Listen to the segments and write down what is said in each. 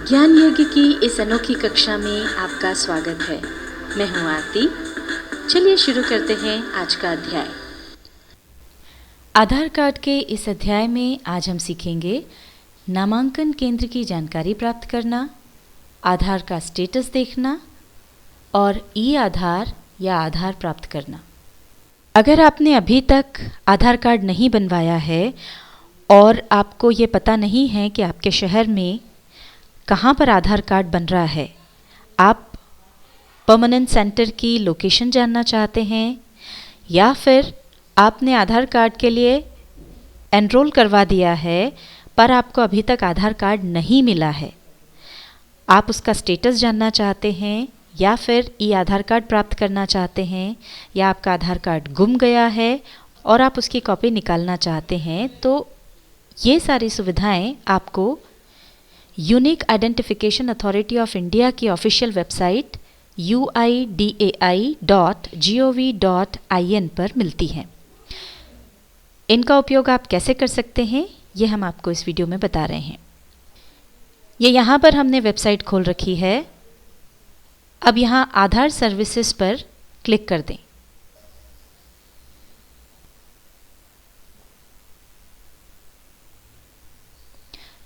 ज्ञान यज्ञ की इस अनोखी कक्षा में आपका स्वागत है। मैं हूं आरती। चलिए शुरू करते हैं आज का अध्याय। आधार कार्ड के इस अध्याय में आज हम सीखेंगे नामांकन केंद्र की जानकारी प्राप्त करना, आधार का स्टेटस देखना और ई आधार या आधार प्राप्त करना। अगर आपने अभी तक आधार कार्ड नहीं बनवाया है और आपको ये पता नहीं है कि आपके शहर में कहाँ पर आधार कार्ड बन रहा है, आप परमानेंट सेंटर की लोकेशन जानना चाहते हैं या फिर आपने आधार कार्ड के लिए एनरोल करवा दिया है पर आपको अभी तक आधार कार्ड नहीं मिला है, आप उसका स्टेटस जानना चाहते हैं या फिर ई आधार कार्ड प्राप्त करना चाहते हैं या आपका आधार कार्ड गुम गया है और आप उसकी कॉपी निकालना चाहते हैं, तो ये सारी सुविधाएं आपको unique identification authority of India की ऑफिशियल वेबसाइट uidai.gov.in पर मिलती हैं। इनका उपयोग आप कैसे कर सकते हैं ये हम आपको इस वीडियो में बता रहे हैं। ये यहाँ पर हमने वेबसाइट खोल रखी है। अब यहाँ आधार सर्विसेज पर क्लिक कर दें।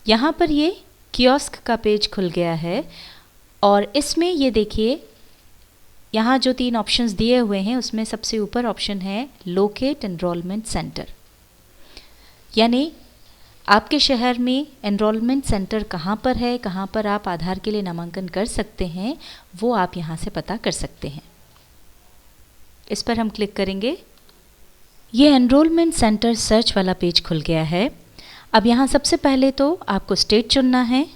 यहाँ पर ये कियोस्क का पेज खुल गया है और इसमें ये देखिए यहाँ जो 3 ऑप्शंस दिए हुए हैं उसमें सबसे ऊपर ऑप्शन है लोकेट एनरोलमेंट सेंटर, यानी आपके शहर में एनरोलमेंट सेंटर कहाँ पर है, कहाँ पर आप आधार के लिए नामांकन कर सकते हैं, वो आप यहाँ से पता कर सकते हैं। इस पर हम क्लिक करेंगे। ये एनरोलमेंट सेंटर सर्च वाला पेज खुल गया है। अब यहाँ सबसे पहले तो आपको स्टेट चुनना है।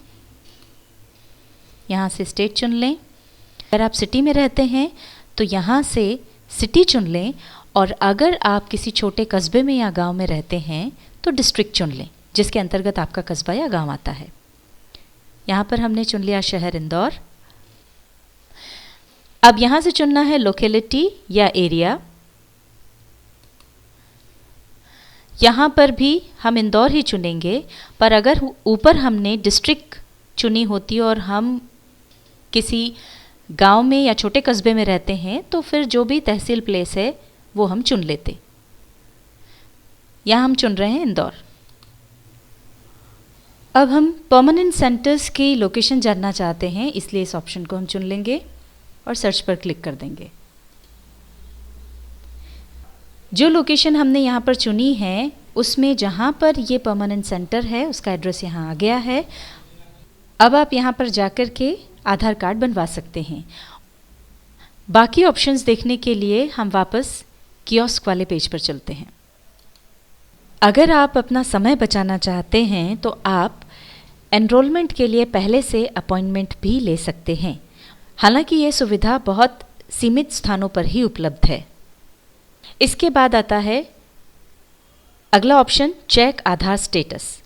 यहाँ से स्टेट चुन लें। अगर आप सिटी में रहते हैं तो यहाँ से सिटी चुन लें और अगर आप किसी छोटे कस्बे में या गांव में रहते हैं तो डिस्ट्रिक्ट चुन लें जिसके अंतर्गत आपका कस्बा या गांव आता है। यहाँ पर हमने चुन लिया शहर इंदौर। अब यहाँ से चुनना है लोकेलिटी या एरिया। यहाँ पर भी हम इंदौर ही चुनेंगे, पर अगर ऊपर हमने डिस्ट्रिक्ट चुनी होती और हम किसी गांव में या छोटे कस्बे में रहते हैं तो फिर जो भी तहसील प्लेस है वो हम चुन लेते। यहाँ हम चुन रहे हैं इंदौर। अब हम परमानेंट सेंटर्स की लोकेशन जानना चाहते हैं, इसलिए इस ऑप्शन को हम चुन लेंगे और सर्च पर क्लिक कर देंगे। जो लोकेशन हमने यहाँ पर चुनी है उसमें जहाँ पर ये परमानेंट सेंटर है उसका एड्रेस यहाँ आ गया है। अब आप यहाँ पर जाकर के आधार कार्ड बनवा सकते हैं। बाकी ऑप्शंस देखने के लिए हम वापस कियोस्क वाले पेज पर चलते हैं। अगर आप अपना समय बचाना चाहते हैं तो आप एनरोलमेंट के लिए पहले से अपॉइंटमेंट भी ले सकते हैं। हालांकि ये सुविधा बहुत सीमित स्थानों पर ही उपलब्ध है। इसके बाद आता है अगला ऑप्शन, चेक आधार स्टेटस।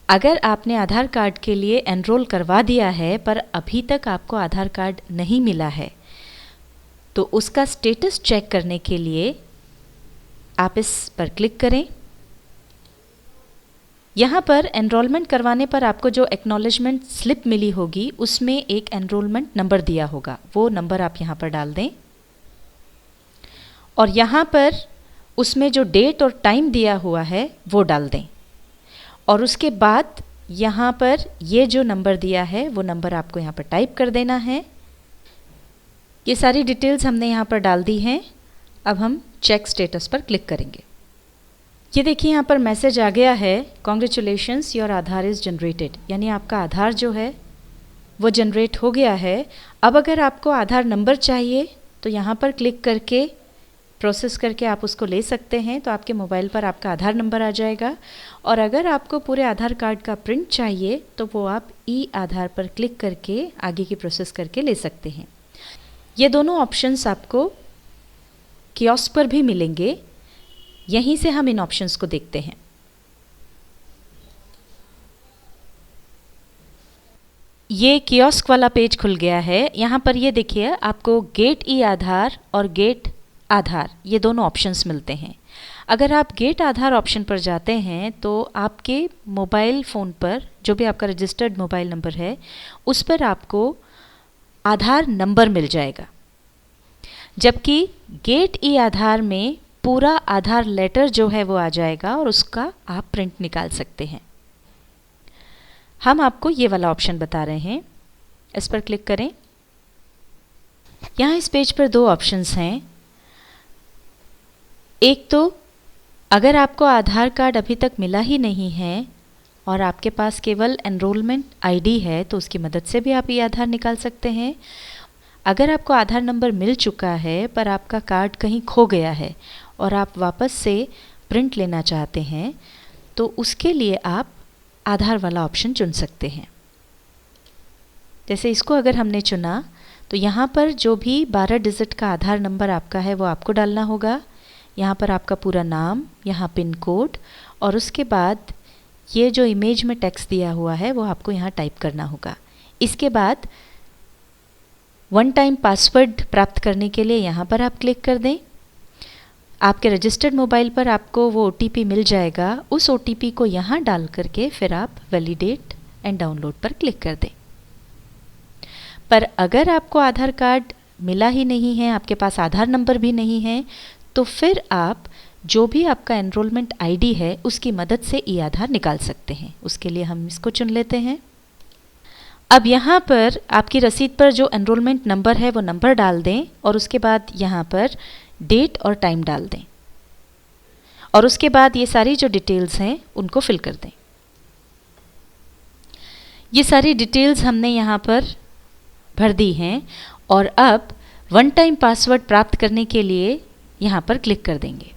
अगर आपने आधार कार्ड के लिए एनरोल करवा दिया है पर अभी तक आपको आधार कार्ड नहीं मिला है तो उसका स्टेटस चेक करने के लिए आप इस पर क्लिक करें। यहाँ पर एनरोलमेंट करवाने पर आपको जो एक्नॉलेजमेंट स्लिप मिली होगी उसमें एक एनरोलमेंट नंबर दिया होगा, वो नंबर आप यहाँ पर डाल दें और यहाँ पर उसमें जो डेट और टाइम दिया हुआ है वो डाल दें और उसके बाद यहाँ पर ये जो नंबर दिया है वो नंबर आपको यहाँ पर टाइप कर देना है। ये सारी डिटेल्स हमने यहाँ पर डाल दी हैं। अब हम चेक स्टेटस पर क्लिक करेंगे। ये देखिए यहाँ पर मैसेज आ गया है, congratulations your Aadhaar is generated, यानी आपका आधार जो है वो जनरेट हो गया है। अब अगर आपको आधार नंबर चाहिए तो यहाँ पर क्लिक करके प्रोसेस करके आप उसको ले सकते हैं, तो आपके मोबाइल पर आपका आधार नंबर आ जाएगा। और अगर आपको पूरे आधार कार्ड का प्रिंट चाहिए तो वो आप ई आधार पर क्लिक करके आगे की प्रोसेस करके ले सकते हैं। ये दोनों ऑप्शंस आपको कियोस्क पर भी मिलेंगे। यहीं से हम इन ऑप्शंस को देखते हैं। ये कियोस्क वाला पेज खुल गया है। यहाँ पर ये देखिए आपको गेट ई आधार और गेट आधार, ये दोनों ऑप्शंस मिलते हैं। अगर आप गेट आधार ऑप्शन पर जाते हैं तो आपके मोबाइल फ़ोन पर जो भी आपका रजिस्टर्ड मोबाइल नंबर है उस पर आपको आधार नंबर मिल जाएगा, जबकि गेट ई आधार में पूरा आधार लेटर जो है वो आ जाएगा और उसका आप प्रिंट निकाल सकते हैं। हम आपको ये वाला ऑप्शन बता रहे हैं, इस पर क्लिक करें। यहाँ इस पेज पर दो ऑप्शंस हैं। एक तो अगर आपको आधार कार्ड अभी तक मिला ही नहीं है और आपके पास केवल एनरोलमेंट आईडी है तो उसकी मदद से भी आप ये आधार निकाल सकते हैं। अगर आपको आधार नंबर मिल चुका है पर आपका कार्ड कहीं खो गया है और आप वापस से प्रिंट लेना चाहते हैं तो उसके लिए आप आधार वाला ऑप्शन चुन सकते हैं। जैसे इसको अगर हमने चुना तो यहाँ पर जो भी 12 डिजिट का आधार नंबर आपका है वो आपको डालना होगा। यहाँ पर आपका पूरा नाम, यहाँ पिन कोड और उसके बाद ये जो इमेज में टेक्स्ट दिया हुआ है वो आपको यहाँ टाइप करना होगा। इसके बाद वन टाइम पासवर्ड प्राप्त करने के लिए यहाँ पर आप क्लिक कर दें। आपके रजिस्टर्ड मोबाइल पर आपको वो OTP मिल जाएगा। उस OTP को यहाँ डाल करके फिर आप वैलिडेट एंड डाउनलोड पर क्लिक कर दें। पर अगर आपको आधार कार्ड मिला ही नहीं है, आपके पास आधार नंबर भी नहीं है, तो फिर आप जो भी आपका एनरोलमेंट आईडी है उसकी मदद से ई आधार निकाल सकते हैं। उसके लिए हम इसको चुन लेते हैं। अब यहाँ पर आपकी रसीद पर जो एनरोलमेंट नंबर है वो नंबर डाल दें और उसके बाद यहाँ पर डेट और टाइम डाल दें और उसके बाद ये सारी जो डिटेल्स हैं उनको फिल कर दें। ये सारी डिटेल्स हमने यहाँ पर भर दी हैं और अब वन टाइम पासवर्ड प्राप्त करने के लिए यहाँ पर क्लिक कर देंगे।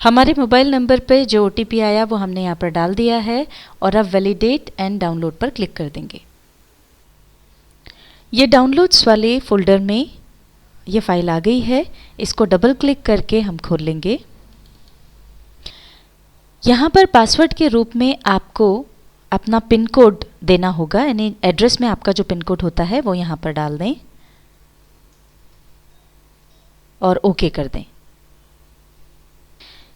हमारे मोबाइल नंबर पे जो OTP आया वो हमने यहाँ पर डाल दिया है और अब वैलिडेट एंड डाउनलोड पर क्लिक कर देंगे। ये डाउनलोड्स वाले फोल्डर में ये फाइल आ गई है। इसको डबल क्लिक करके हम खोल लेंगे। यहाँ पर पासवर्ड के रूप में आपको अपना पिन कोड देना होगा, यानी एड्रेस में आपका जो पिन कोड होता है वो यहाँ पर डाल दें और ओके कर दें।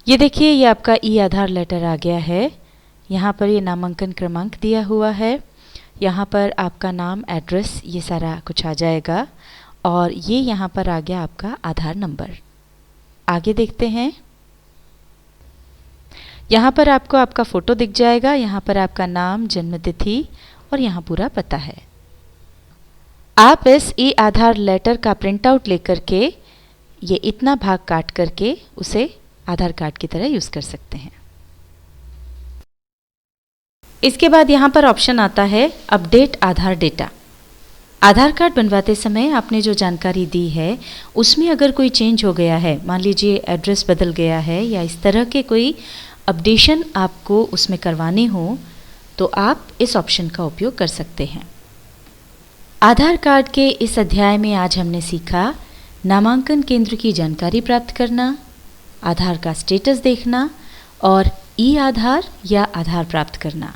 ये देखिए ये आपका ई आधार लेटर आ गया है। यहाँ पर ये नामांकन क्रमांक दिया हुआ है, यहाँ पर आपका नाम, एड्रेस, ये सारा कुछ आ जाएगा और ये यहाँ पर आ गया आपका आधार नंबर। आगे देखते हैं। यहाँ पर आपको आपका फ़ोटो दिख जाएगा, यहाँ पर आपका नाम, जन्म तिथि और यहाँ पूरा पता है। आप इस ई आधार लेटर का प्रिंट आउट लेकर के ये इतना भाग काट करके उसे आधार कार्ड की तरह यूज़ कर सकते हैं। इसके बाद यहाँ पर ऑप्शन आता है अपडेट आधार डेटा। आधार कार्ड बनवाते समय आपने जो जानकारी दी है उसमें अगर कोई चेंज हो गया है, मान लीजिए एड्रेस बदल गया है या इस तरह के कोई अपडेशन आपको उसमें करवाने हो तो आप इस ऑप्शन का उपयोग कर सकते हैं। आधार कार्ड के इस अध्याय में आज हमने सीखा नामांकन केंद्र की जानकारी प्राप्त करना, आधार का स्टेटस देखना और ई आधार या आधार प्राप्त करना।